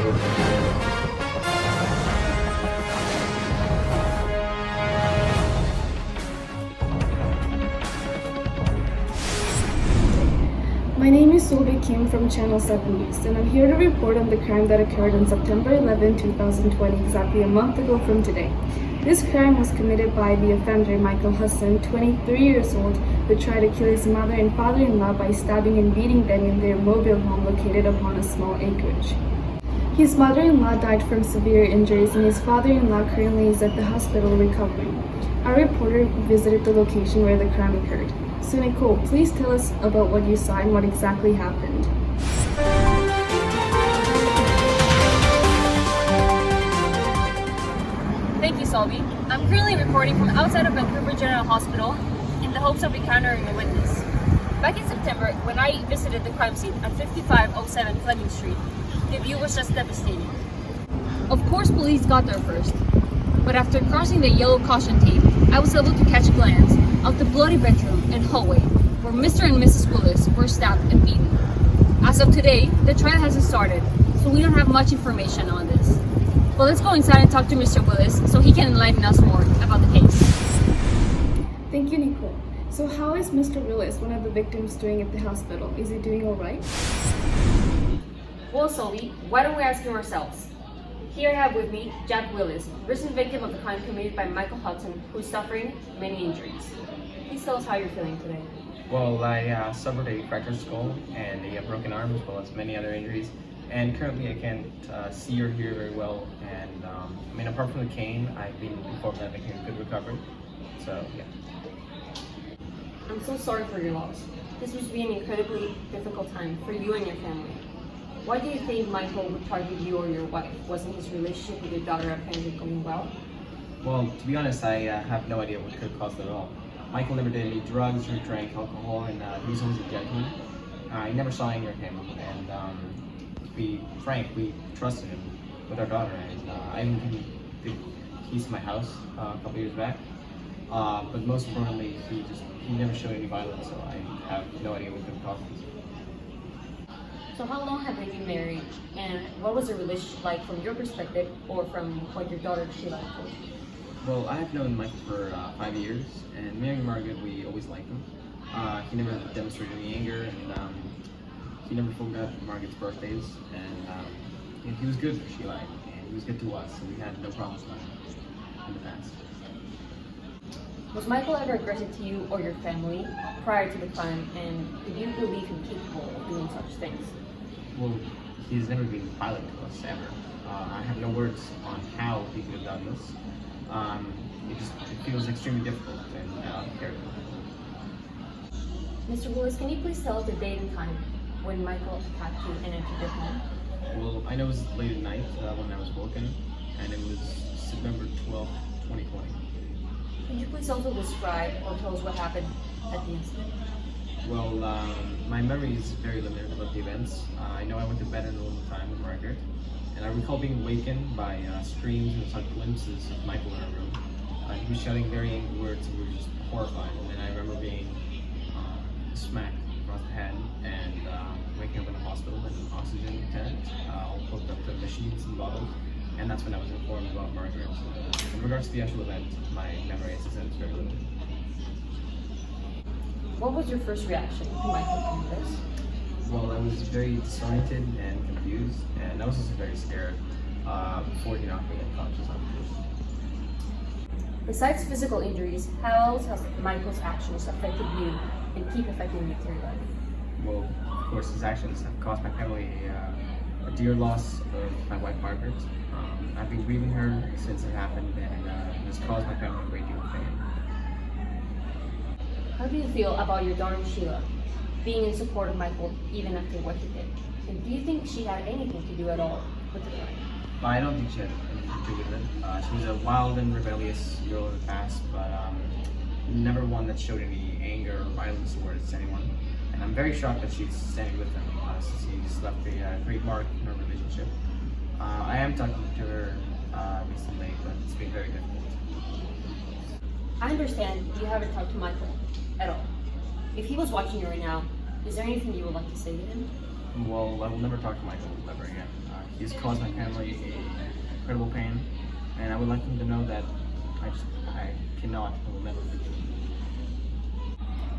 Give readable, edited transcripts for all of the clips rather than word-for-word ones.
My name is Solbi from Channel 7 News, and I'm here to report on the crime that occurred on September 11, 2020, exactly a month ago from today. This crime was committed by the offender, Michael Hassan, 23 years old, who tried to kill his mother and father-in-law by stabbing and beating them in their mobile home located upon a small acreage. His mother-in-law died from severe injuries, and his father-in-law currently is at the hospital recovering. Our reporter visited the location where the crime occurred. So Nicole, please tell us about what you saw and what exactly happened. Thank you, Solbi. I'm currently reporting from outside of Vancouver General Hospital in the hopes of encountering a witness. Back in September, when I visited the crime scene at 5507 Fleming Street, the view was just devastating. Of course, police got there first, but after crossing the yellow caution tape, I was able to catch a glance of the bloody bedroom and hallway where Mr. and Mrs. Willis were stabbed and beaten. As of today, the trial hasn't started, so we don't have much information on this. But let's go inside and talk to Mr. Willis so he can enlighten us more about the case. Thank you, Nicole. So how is Mr. Willis, one of the victims, doing at the hospital? Is he doing all right? Well, Solbi, why don't we ask him ourselves? Here I have with me Jack Willis, recent victim of the crime committed by Michael Hudson, who is suffering many injuries. Please tell us how you're feeling today. Well, I suffered a fractured skull and a broken arm, as well as many other injuries. And currently I can't see or hear very well. And apart from the cane, I've been informed that I'm making a good recovery. So, yeah. I'm so sorry for your loss. This must be an incredibly difficult time for you and your family. Why do you think Michael would target you or your wife? Wasn't his relationship with your daughter apparently going well? Well, to be honest, I have no idea what could have caused it at all. Michael never did any drugs or drank alcohol, and he was always a gentleman. I never saw any of him, and to be frank, we trusted him with our daughter, and I even gave him the keys to my house a couple years back. But most importantly, he never showed any violence, so I have no idea what could have caused this. So how long have they been married, and what was the relationship like from your perspective or from what your daughter Sheila told you? Well, I have known Michael for 5 years, and me and Margaret, we always liked him. He never demonstrated any anger, and he never forgot Margaret's birthdays, and he was good for Sheila, and he was good to us, so we had no problems with him in the past. Was Michael ever aggressive to you or your family prior to the crime, and did you believe him capable of doing such things? Well, he's never been violent to us, ever. I have no words on how he could have done this. It feels extremely difficult and careful. Mr. Willis, can you please tell us the date and time when Michael attacked you and entered your home? Well, I know it was late at night when I was woken, and it was September 12th, 2020. Could you please also describe or tell us what happened at the incident? Well, my memory is very limited about the events. I know I went to bed at a normal time with Margaret, and I recall being awakened by screams and such glimpses of Michael in our room. He was shouting very angry words, and we were just horrified. And then I remember being smacked across the head and waking up in the hospital with an oxygen tent, all hooked up to machines and bottles. And that's when I was informed about Margaret. In regards to the actual event, my memory, as I said, is very limited. What was your first reaction to Michael doing this? Well, I was very disoriented and confused, and I was also very scared before he knocked me unconscious. Besides physical injuries, how else has Michael's actions affected you and keep affecting you through life? Well, of course, his actions have caused my family a dear loss of my wife, Margaret. I've been grieving her since it happened, and it has caused my family a great deal of pain. How do you feel about your daughter Sheila being in support of Michael even after what he did? And do you think she had anything to do at all with the crime? I don't think she had anything to do with it. She was a wild and rebellious girl in the past, but never one that showed any anger or violence towards anyone. And I'm very shocked that she's standing with him since he's left a great mark in our relationship. I am talking to her recently, but it's been very difficult. I understand you haven't talked to Michael at all. If he was watching you right now, is there anything you would like to say to him? Well, I will never talk to Michael ever again. He's caused my family incredible pain, and I would like them to know that I cannot and will never forgive him.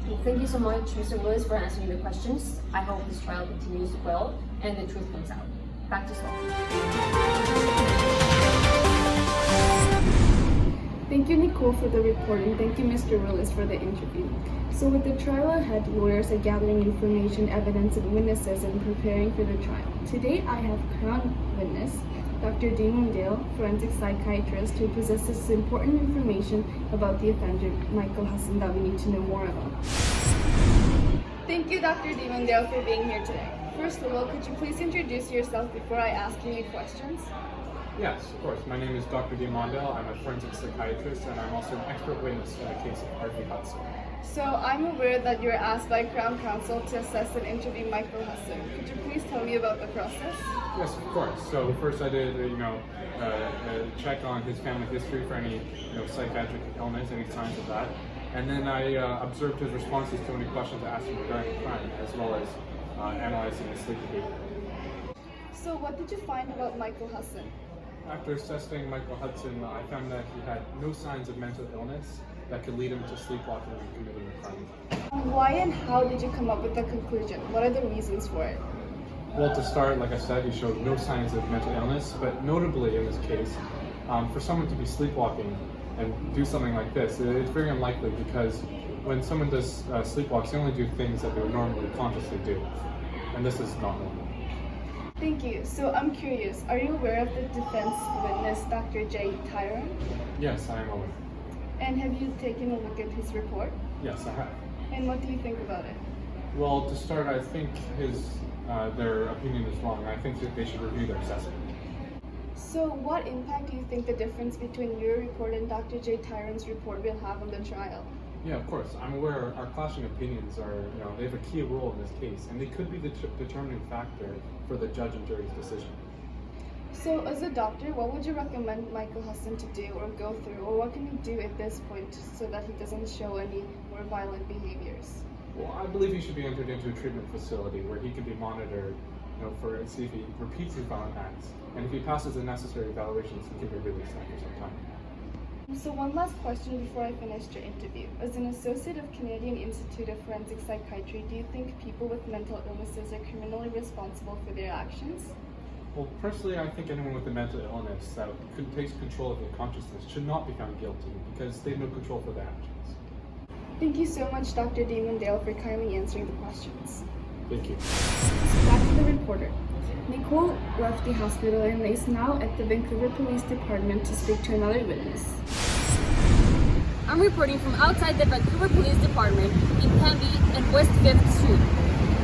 Well, thank you so much, Mr. Willis, for answering the questions. I hope this trial continues well and the truth comes out. Back to Solbi. Thank you, Nicole, for the report, and thank you, Mr. Willis, for the interview. So with the trial ahead, lawyers are gathering information, evidence, and witnesses and preparing for the trial. Today, I have Crown witness, Dr. Damon Dale, forensic psychiatrist, who possesses important information about the offender, Michael Hassan, that we need to know more about. Thank you, Dr. Damon Dale, for being here today. First of all, could you please introduce yourself before I ask you questions? Yes, of course. My name is Dr. Diamondale. I'm a forensic psychiatrist, and I'm also an expert witness in the case of Harvey Hudson. So I'm aware that you were asked by Crown Counsel to assess and interview Michael Hassan. Could you please tell me about the process? Yes, of course. So first I did, a check on his family history for any, psychiatric illness, any signs of that. And then I observed his responses to any questions I asked him regarding the crime, as well as analyzing his sleep behavior. So what did you find about Michael Hassan? After assessing Michael Hudson, I found that he had no signs of mental illness that could lead him to sleepwalking and committing a crime. Why and how did you come up with the conclusion? What are the reasons for it? Well, to start, like I said, he showed no signs of mental illness, but notably in this case, for someone to be sleepwalking and do something like this, it's very unlikely because when someone does sleepwalks, they only do things that they would normally consciously do, and this is not normal. Thank you. So I'm curious, are you aware of the defense witness, Dr. J. Tyrone? Yes, I am aware. And have you taken a look at his report? Yes, I have. And what do you think about it? Well, to start, I think their opinion is wrong. I think that they should review their assessment. So what impact do you think the difference between your report and Dr. J. Tyrone's report will have on the trial? Yeah, of course. I'm aware our clashing opinions are, they have a key role in this case, and they could be the determining factor for the judge and jury's decision. So as a doctor, what would you recommend Michael Hassan to do or go through, or what can he do at this point so that he doesn't show any more violent behaviors? Well, I believe he should be entered into a treatment facility where he can be monitored, and see if he repeats his violent acts. And if he passes the necessary evaluations, he can be released after some time. So one last question before I finish your interview. As an associate of Canadian Institute of Forensic Psychiatry, do you think people with mental illnesses are criminally responsible for their actions? Well, personally, I think anyone with a mental illness that takes control of their consciousness should not be found guilty because they have no control for their actions. Thank you so much, Dr. Damon Dale, for kindly answering the questions. Thank you. Back to the reporter. Nicole left the hospital and is now at the Vancouver Police Department to speak to another witness. I'm reporting from outside the Vancouver Police Department in Canby and West 5th Street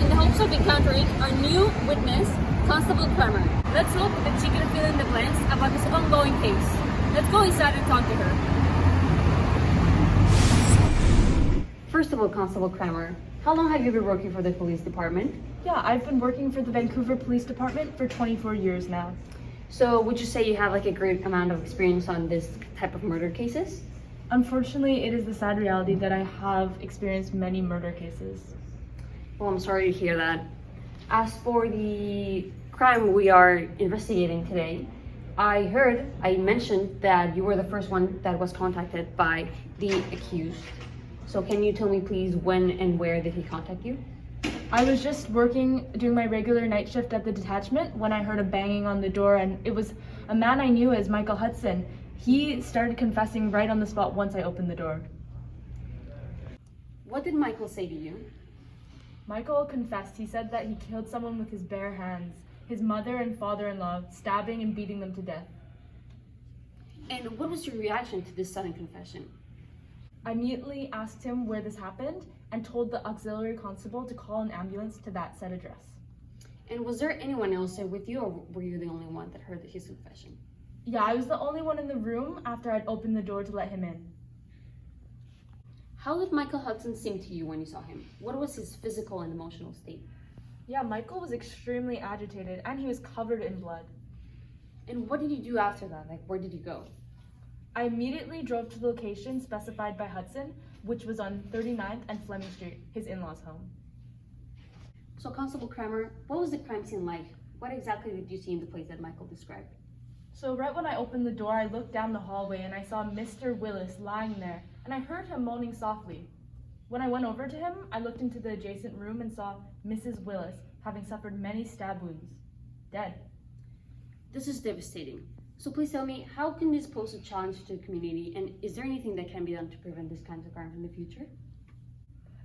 in the hopes of encountering our new witness, Constable Kramer. Let's hope that she can fill in the blanks about this ongoing case. Let's go inside and talk to her. First of all, Constable Kramer, how long have you been working for the police department? Yeah, I've been working for the Vancouver Police Department for 24 years now. So would you say you have a great amount of experience on this type of murder cases? Unfortunately, it is the sad reality that I have experienced many murder cases. Well, I'm sorry to hear that. As for the crime we are investigating today, I mentioned that you were the first one that was contacted by the accused. So can you tell me please when and where did he contact you? I was just doing my regular night shift at the detachment when I heard a banging on the door, and it was a man I knew as Michael Hudson. He started confessing right on the spot once I opened the door. What did Michael say to you? Michael confessed. He said that he killed someone with his bare hands, his mother and father-in-law, stabbing and beating them to death. And what was your reaction to this sudden confession? I immediately asked him where this happened and told the auxiliary constable to call an ambulance to that said address. And was there anyone else there with you, or were you the only one that heard his confession? Yeah, I was the only one in the room after I'd opened the door to let him in. How did Michael Hudson seem to you when you saw him? What was his physical and emotional state? Yeah, Michael was extremely agitated and he was covered in blood. And what did you do after that? Where did you go? I immediately drove to the location specified by Hudson, which was on 39th and Fleming Street, his in-laws' home. So, Constable Kramer, what was the crime scene like What exactly did you see in the place that Michael described? So right when I opened the door, I looked down the hallway and I saw Mr. Willis lying there, and I heard him moaning softly. When I went over to him, I looked into the adjacent room and saw Mrs. Willis, having suffered many stab wounds, dead. This is devastating. So please tell me, how can this pose a challenge to the community, and is there anything that can be done to prevent this kinds of crimes in the future?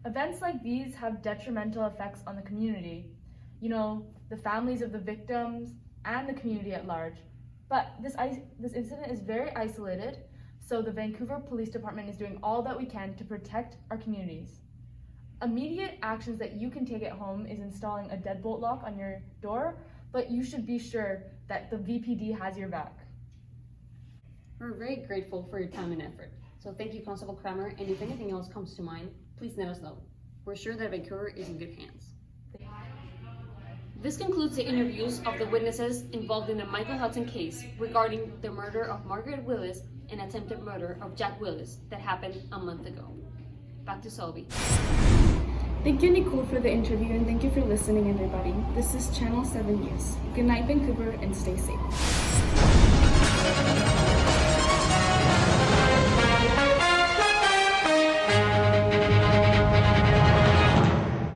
Events like these have detrimental effects on the community. You know, the families of the victims and the community at large. But this incident is very isolated, so the Vancouver Police Department is doing all that we can to protect our communities. Immediate actions that you can take at home is installing a deadbolt lock on your door, but you should be sure that the VPD has your back. We're very grateful for your time and effort. So thank you, Constable Kramer, and if anything else comes to mind, please let us know. We're sure that Vancouver is in good hands. This concludes the interviews of the witnesses involved in the Michael Hudson case regarding the murder of Margaret Willis and attempted murder of Jack Willis that happened a month ago. Back to Solbi. Thank you, Nicole, for the interview, and thank you for listening, everybody. This is Channel 7 News. Good night, Vancouver, and stay safe.